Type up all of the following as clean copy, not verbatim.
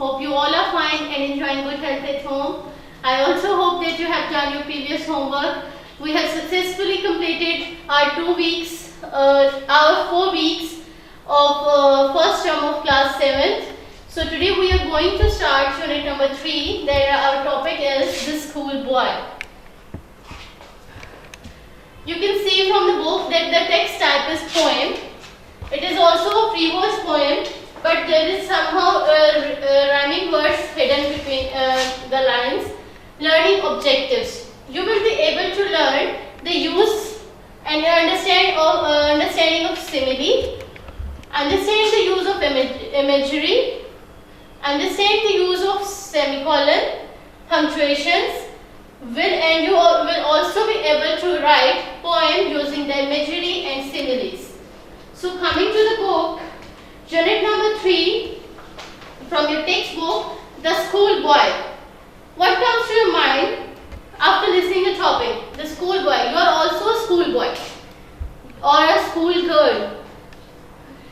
Hope you all are fine and enjoying good health at home. I also hope that you have done your previous homework. We have successfully completed our 4 weeks of first term of class 7th. So today we are going to start unit number 3. Our topic is the school boy. You can see from the book that the text type is poem. It is also a free verse poem, but there is somehow rhyming words hidden between the lines. Learning objectives. You will be able to learn the use and understanding of simile, understand the use of imagery, understand the use of semicolon, punctuations, and you will also be able to write poem using the imagery and similes. So coming to the book, unit number 3 from your textbook, the school boy. What comes to your mind after listening to the topic? The school boy. You are also a school boy or a school girl.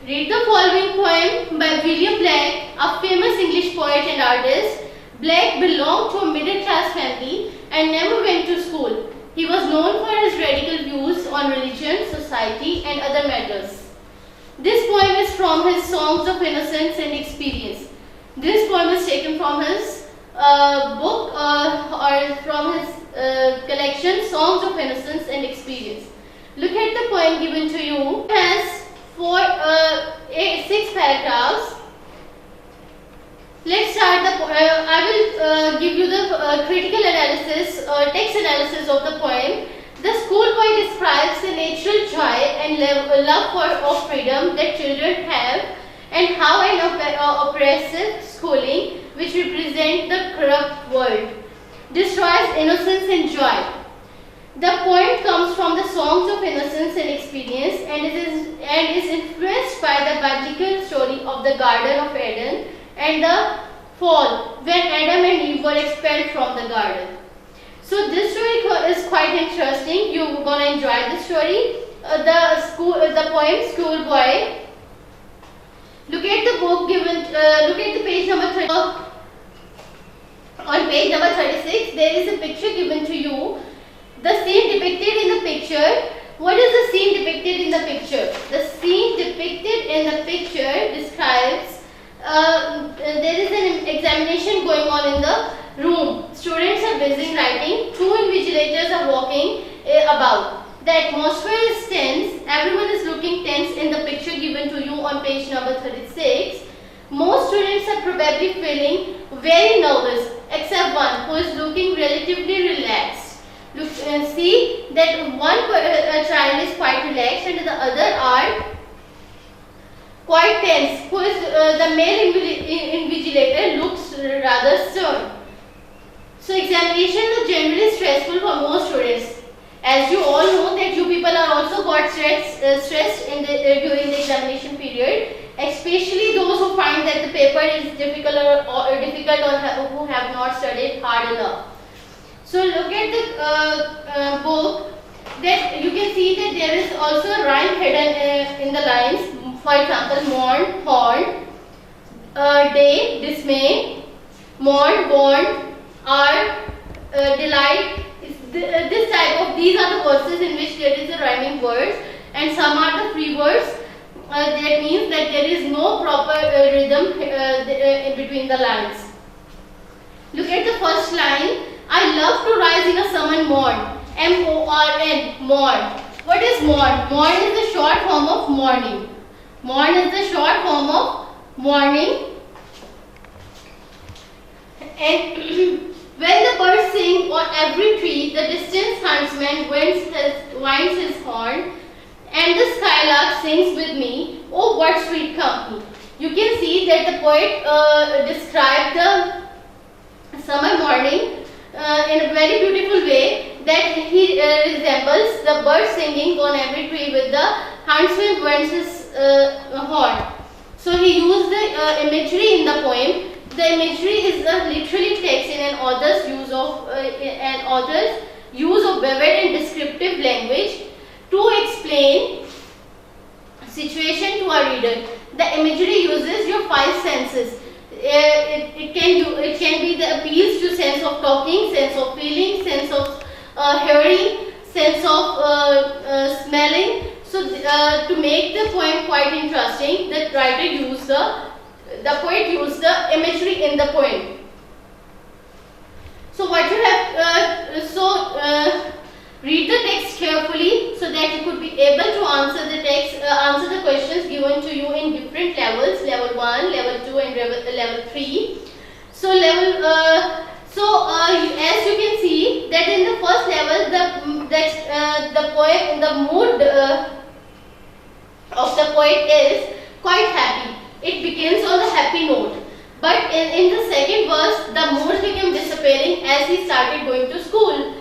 Read the following poem by William Blake, a famous English poet and artist. Blake belonged to a middle-class family and never went to school. He was known for his radical views on religion, society, and other matters. This poem is from his Songs of Innocence and Experience. This poem is taken from his book or from his collection Songs of Innocence and Experience. Look at the poem given to you. It has 6 paragraphs. Let's start the poem. I will give you the critical analysis or text analysis of the poem. The school boy describes the natural joy and love of freedom that children have, and how an oppressive schooling, which represents the corrupt world, destroys innocence and joy. The poem comes from the Songs of Innocence and Experience and is influenced by the biblical story of the Garden of Eden and the fall, when Adam and Eve were expelled from the garden. So this story is quite interesting. You're gonna enjoy this story. The poem School Boy. Look at the book given. Look at the page number 30. On page number 36, there is a picture given to you. The scene depicted in the picture. What is the scene depicted in the picture? The scene depicted in the picture describes there is an examination going on in the room. Students are busy writing. 2 invigilators are walking about. The atmosphere is tense. Everyone is looking tense in the picture given to you on page number 36. Most students are probably feeling very nervous, except one who is looking relatively relaxed. Look and see that one child is quite relaxed and the other are quite tense. Who is the male invigilator looks rather stern. So examinations are generally stressful for most students. As you all know that you people are also got stressed in during the examination period, especially those who find that the paper is difficult or who have not studied hard enough. So look at the book, that you can see that there is also a rhyme hidden in the lines. For example, mourn, horn, day, dismay, mourn, born, are, delight. This type of, these are the verses in which there is a rhyming words, and some are the free words. That means that there is no proper rhythm in between the lines. Look at the first line. I love to rise in a summer morn. M-O-R-N, morn. What is morn? Morn is the short form of morning. Morn is the short form of morning. And when the birds sing on every tree, the distant huntsman winds his horn, and the skylark sings with me, oh what sweet company. You can see that the poet described the summer morning in a very beautiful way, that he resembles the bird singing on every tree with the huntsman winds his horn. So he used the imagery in the poem. The imagery is the literary text in an author's use of vivid and descriptive language to explain situation to a reader. The imagery uses your 5 senses. it can be the appeals to sense of talking, sense of feeling, sense of hearing, sense of smelling. So to make the poem quite interesting, the writer used the poet used the imagery in the poem. So what you have read the text carefully so that you could be able to answer the questions given to you in different levels, level 1, level 2 and level 3. So as you can see that in the first level the mood of the poet is quite happy. It begins on the happy note. But in the second verse, the mood became disappearing as he started going to school.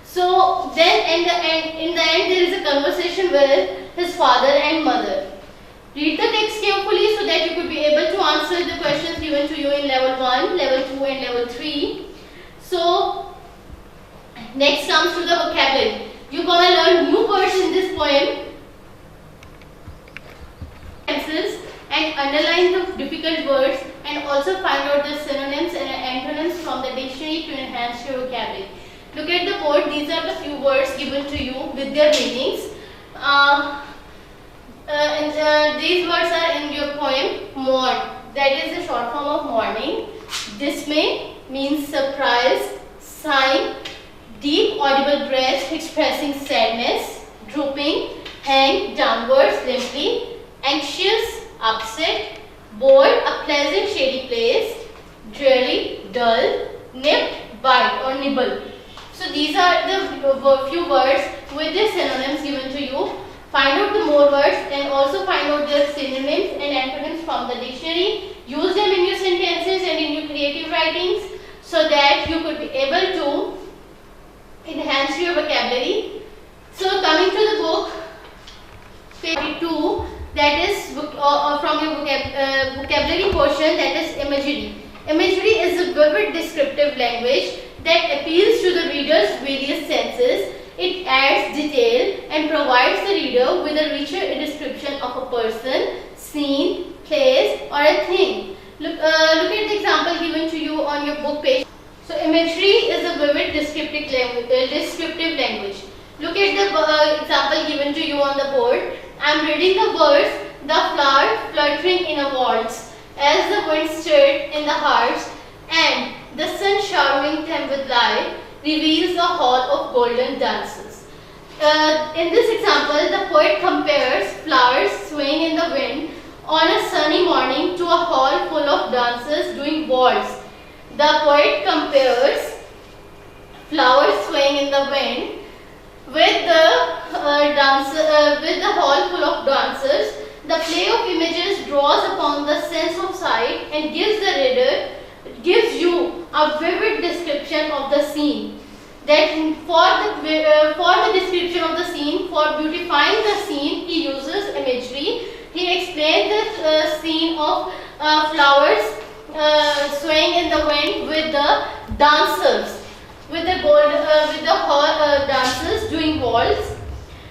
So then in the end there is a conversation with his father and mother. Read the text carefully so that you could be able to answer the questions given to you in level 1, level 2 and level 3. So next comes to the vocabulary. You're gonna learn new words in this poem and underline the difficult words and also find out the synonyms and antonyms from the dictionary to enhance your vocabulary. Look at the board. These are the few words given to you with their meanings. These words are in your poem. Morn, that is the short form of morning. Dismay means surprise. Sigh, deep audible breath expressing sadness. Drooping, hang downwards limply. Anxious, upset. Bored, a pleasant shady place. Dreary, dull. Nipped, bite or nibble. So these are the few words with their synonyms given to you. Find out the more words and also find out their synonyms and antonyms from the dictionary. Use them in your sentences and in your creative writings so that you could be able to enhance your vocabulary. So coming to the book, page 2, that is from your vocabulary portion, that is imagery. Imagery is a vivid descriptive language that appeals to the reader's various senses. It adds detail and provides the reader with a richer description of a person, scene, place or a thing. Look at the example given to you on your book page. So imagery is a vivid descriptive language. Look at the example given to you on the board. I am reading the words, the flower fluttering in a waltz, as the wind stirred in the hearts, and the sun showering them with light reveals a hall of golden dances. In this example, the poet compares flowers swaying in the wind on a sunny morning to a hall full of dancers doing waltz. The poet compares flowers swaying in the wind with the hall full of dancers. The play of images draws upon the sense of sight and gives you a vivid description of the scene. That for the description of the scene, for beautifying the scene, he uses imagery. He explained the scene of flowers swaying in the wind with the dancers, with the dancers doing waltz.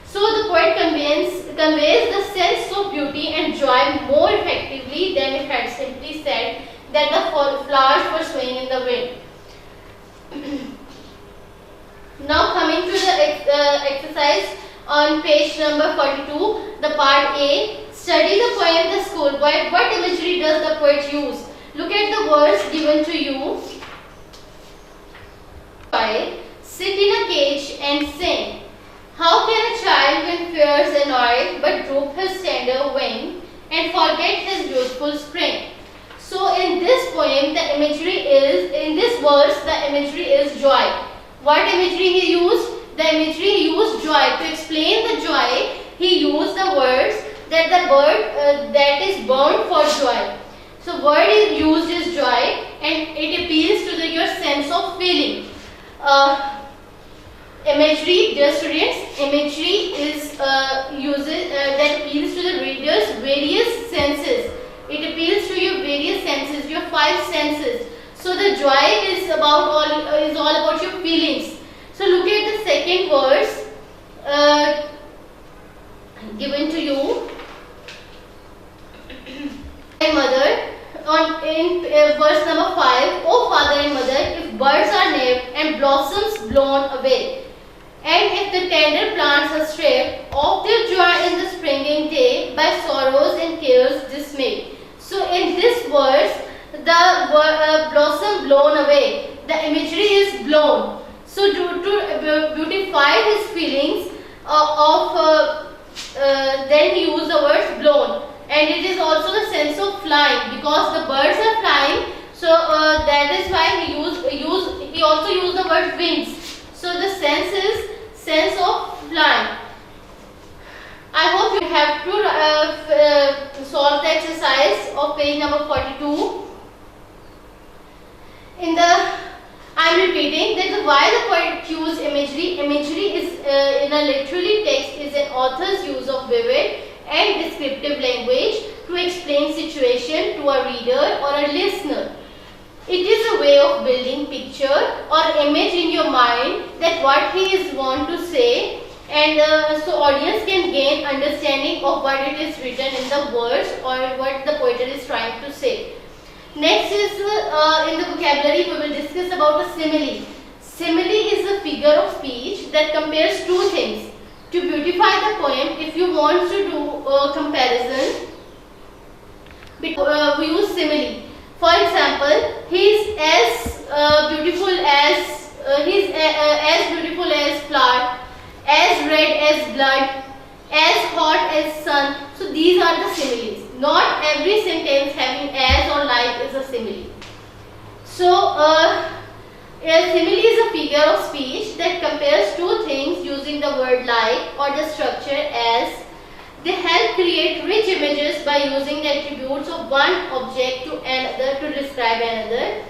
So the poet conveys the sense of beauty and joy more effectively than if had simply said that the flowers were swaying in the wind. Now coming to the exercise on page number 42, the part A. Study the poem The Schoolboy. What imagery does the poet use? Look at the words given to you. Sit in a cage and sing. How can a child when fears annoy but droop his tender wing and forget his youthful spring? So in this poem, the imagery is, in this verse, the imagery is joy. What imagery he used? The imagery he used joy. To explain the joy, he used the words that the bird that is born for joy. So word is used is joy and it appeals to your sense of feeling. Imagery, dear students, imagery is that appeals to the reader's various senses. It appeals to your various senses, your 5 senses. So the joy is all about your feelings. So look at the second verse given to you. My mother, in verse number 5, O father and mother, if birds are nipped and blossoms blown away, and if the tender plants are stripped of their joy in the springing day by sorrows and cares dismayed. So in this verse, the blossom blown away, the imagery is blown. So to beautify his feelings then he used the word blown. And it is also the sense of flying, because the birds are flying. So that is why he also used the word wings. So the sense is sense of flying. I hope you have to solve the exercise of page number 42. I am repeating that why the poet used imagery. Imagery is in a literary text is an author's use of vivid and descriptive language to explain situation to a reader or a listener. It is a way of building picture or image in your mind that what he is want to say, and so audience can gain understanding of what it is written in the words or what the poet is trying to say. Next is in the vocabulary we will discuss about a simile. Simile is a figure of speech that compares two things. To beautify the poem, if you want to do comparison, we use simile. For example, he is as beautiful as flower, as red as blood, as hot as sun. So these are the similes. Not every sentence having as or like is a simile. So a simile is a figure of speech that compares two things using the word like or the structure as. They help create rich images by using the attributes of one object to another to describe another.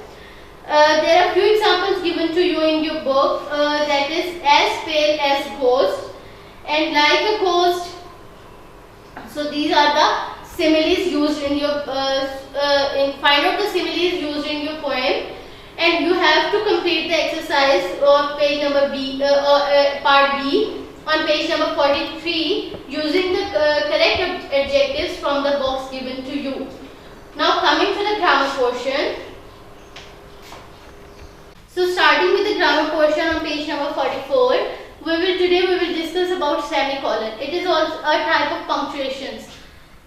There are few examples given to you in your book, that is as pale as ghost and like a ghost. So these are the similes used in your find out the similes used in your poem, and you have to complete the exercise of page number B part B on page number 43 using the correct adjectives from the box given to you. Now coming to the grammar portion. So starting with the grammar portion on page number 44, today we will discuss about semicolon. It is also a type of punctuations.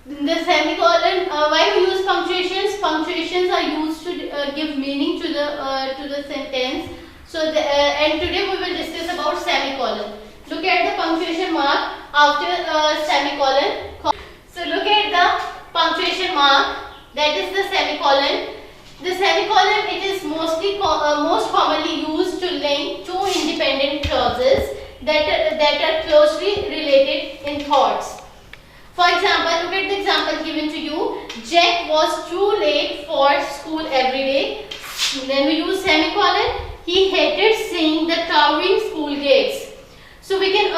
The semicolon, why we use punctuations? Punctuations are used to give meaning to the sentence. So and today we will discuss about semicolon. Look at the punctuation mark after semicolon. So look at the punctuation mark, that is the semicolon. The semicolon, it is most commonly used to link two independent clauses that are closely related in thoughts. For example, look at the example given to you. Jack was too late for school every day. Then we use semicolon. He hated seeing the towering school gates. So we can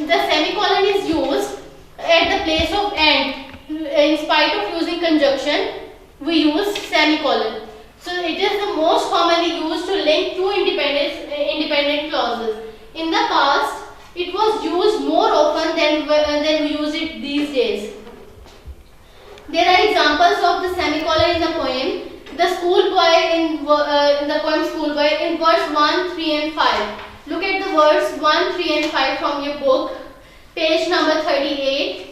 the semicolon is used at the place of and. In spite of using conjunction, we use semicolon. So it is the most commonly used to link two independent clauses. In the past, it was used more often than we use it these days. There are examples of the semicolon in the poem. The schoolboy in the poem Schoolboy in verse 1, 3 and 5. Look at the verse 1, 3 and 5 from your book, page number 38.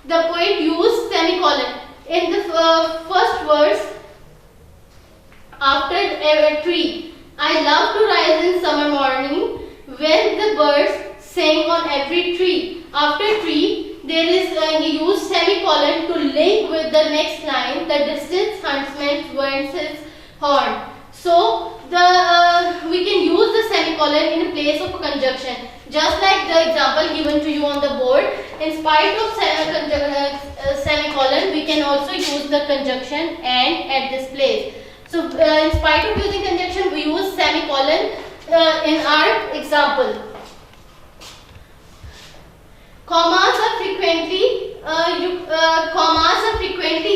The poet used semicolon in the first verse after tree. I love to rise in summer morning when the birds sing on every tree. After tree, there is he used semicolon to link with the next line. The distant huntsman winds his horn. So we can use the semicolon in place of a conjunction. Just like the example given to you on the board, in spite of semicolon, we can also use the conjunction and at this place. So in spite of using conjunction, we use semicolon in our example. Commas are frequently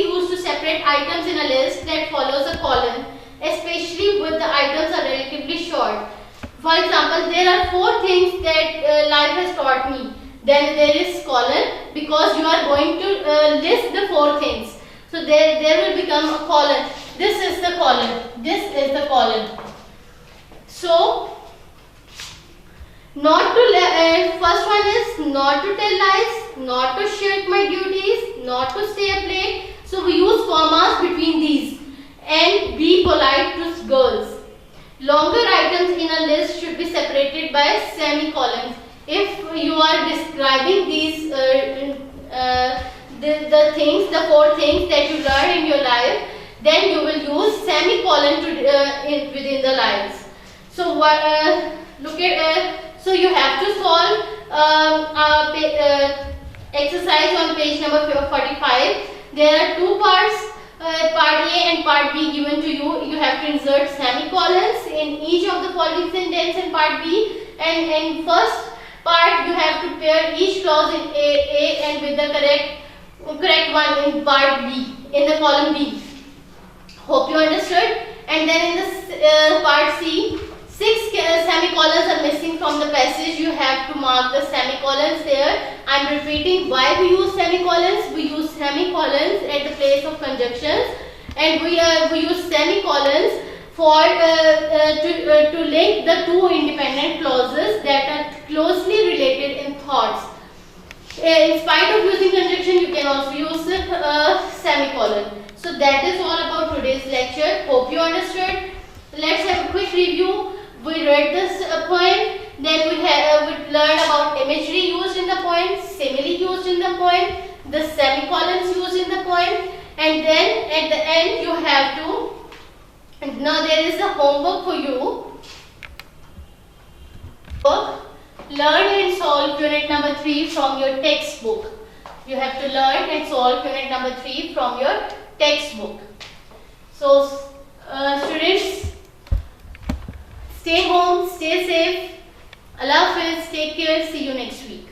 used to separate items in a list that follows a column, especially when the items are relatively short. For example, there are 4 things that life has taught me. Then there is colon, because you are going to list the 4 things. So there will become a colon. this is the column. This is the column. So first one is not to tell lies, not to shirk my duties, not to stay up late. So we use commas between these, and be polite to girls. Longer items in a list should be separated by semicolons. If you are describing these the things, the 4 things that you learn in your life, then you will use semicolon to within the lines. So look at so you have to solve exercise on page number 45. There are 2 parts, part A and part B given to you. You have to insert semicolons in each of the following sentence in part B, and in first part you have to pair each clause in A and with the correct one in part B, in the column B. Hope you understood. And then in the part C, 6 semicolons are missing from the passage. You have to mark the semicolons there. I am repeating why we use semicolons. We use semicolons at the place of conjunctions, and we use semicolons for to link the 2 independent clauses that are closely related in thoughts. In spite of using conjunction, you can also use semicolon. So that is all about today's lecture. Hope you understood. Let's have a quick review. We read this poem, then we learned about imagery used in the poem, simile used in the poem, the semicolons used in the poem, and then at the end you have to, now there is a homework for you. Learn and solve unit number 3 from your textbook. You have to learn and solve unit number 3 from your textbook. So students, stay home, stay safe. Allah Hafiz, take care, see you next week.